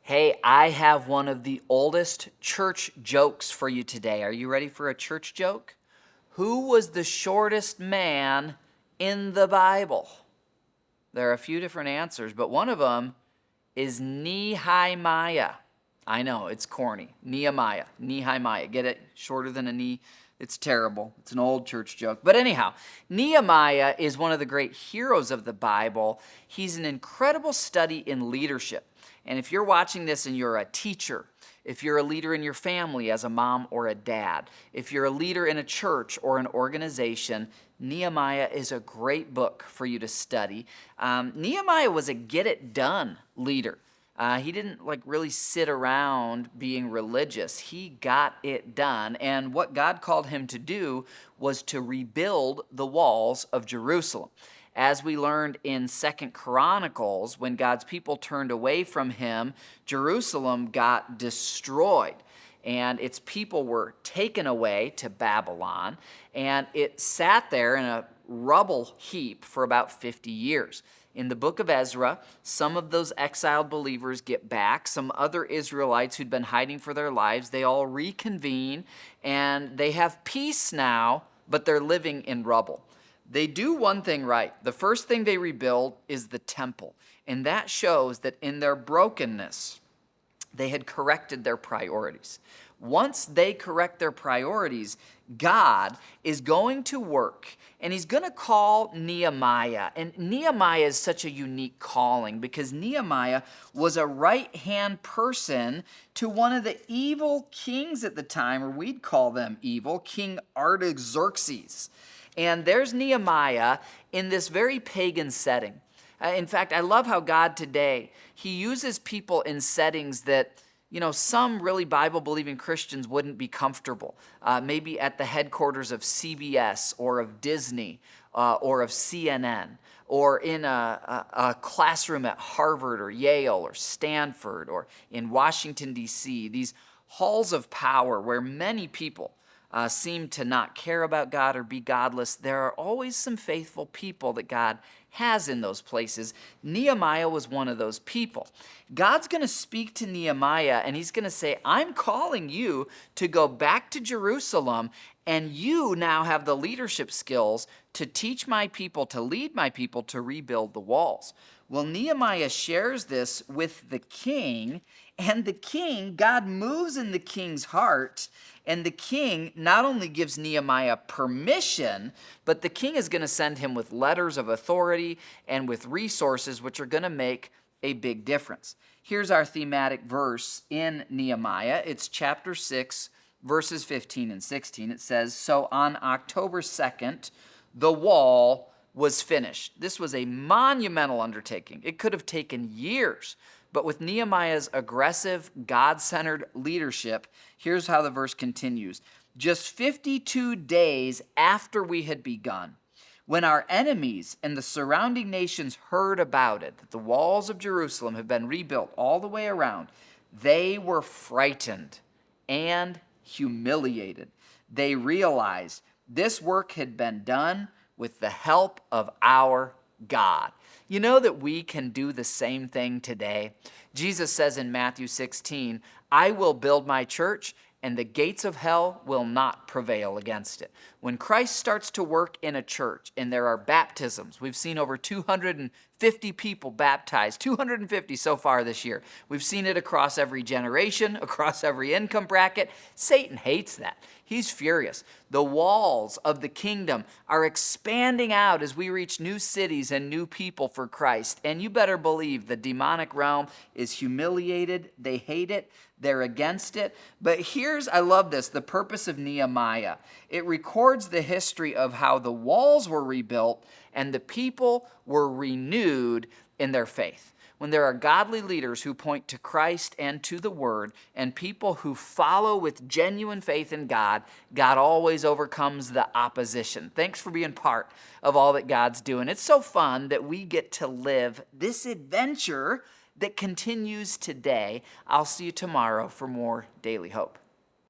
Hey, I have one of the oldest church jokes for you today. Are you ready for a church joke? Who was the shortest man in the Bible? There are a few different answers, but one of them is Nehemiah. I know, it's corny. Nehemiah. Get it? Shorter than a knee. It's terrible. It's an old church joke. But anyhow, Nehemiah is one of the great heroes of the Bible. He's an incredible study in leadership. And if you're watching this and you're a teacher, if you're a leader in your family as a mom or a dad, if you're a leader in a church or an organization, Nehemiah is a great book for you to study. Nehemiah was a get-it-done leader. He didn't really sit around being religious. He got it done. And what God called him to do was to rebuild the walls of Jerusalem. As we learned in 2 Chronicles, when God's people turned away from him, Jerusalem got destroyed. And its people were taken away to Babylon. And it sat there in a rubble heap for about 50 years. In the book of Ezra, some of those exiled believers get back. Some other Israelites who'd been hiding for their lives, they all reconvene, and they have peace now, but they're living in rubble. They do one thing right. The first thing they rebuild is the temple, and that shows that in their brokenness, they had corrected their priorities. Once they correct their priorities, God is going to work, and he's going to call Nehemiah. And Nehemiah is such a unique calling because Nehemiah was a right-hand person to one of the evil kings at the time, or we'd call them evil, King Artaxerxes. And there's Nehemiah in this very pagan setting. In fact, I love how God today, he uses people in settings that some really Bible-believing Christians wouldn't be comfortable. Maybe at the headquarters of CBS or of Disney or of CNN, or in a classroom at Harvard or Yale or Stanford or in Washington, D.C., these halls of power where many people seem to not care about God or be godless. There are always some faithful people that God has in those places. Nehemiah was one of those people. God's going to speak to Nehemiah, and he's going to say, I'm calling you to go back to Jerusalem, and you now have the leadership skills to teach my people, to lead my people to rebuild the walls. Well, Nehemiah shares this with the king, and the king, God moves in the king's heart, and the king not only gives Nehemiah permission, but the king is going to send him with letters of authority and with resources which are going to make a big difference. Here's our thematic verse in Nehemiah. It's chapter 6, verses 15 and 16. It says, "So on October 2nd, the wall was finished." This was a monumental undertaking. It could have taken years. But with Nehemiah's aggressive, God-centered leadership, here's how the verse continues. "Just 52 days after we had begun, when our enemies and the surrounding nations heard about it, that the walls of Jerusalem have been rebuilt all the way around, they were frightened and humiliated. They realized this work had been done with the help of our God." You know that we can do the same thing today? Jesus says in Matthew 16, "I will build my church, and the gates of hell will not prevail against it." When Christ starts to work in a church and there are baptisms, we've seen over 250 people baptized, 250 so far this year. We've seen it across every generation, across every income bracket. Satan hates that. He's furious. The walls of the kingdom are expanding out as we reach new cities and new people for Christ. And you better believe the demonic realm is humiliated. They hate it. They're against it. But I love this, the purpose of Nehemiah. It records the history of how the walls were rebuilt and the people were renewed in their faith. When there are godly leaders who point to Christ and to the Word, and people who follow with genuine faith in God, God always overcomes the opposition. Thanks for being part of all that God's doing. It's so fun that we get to live this adventure that continues today. I'll see you tomorrow for more Daily Hope.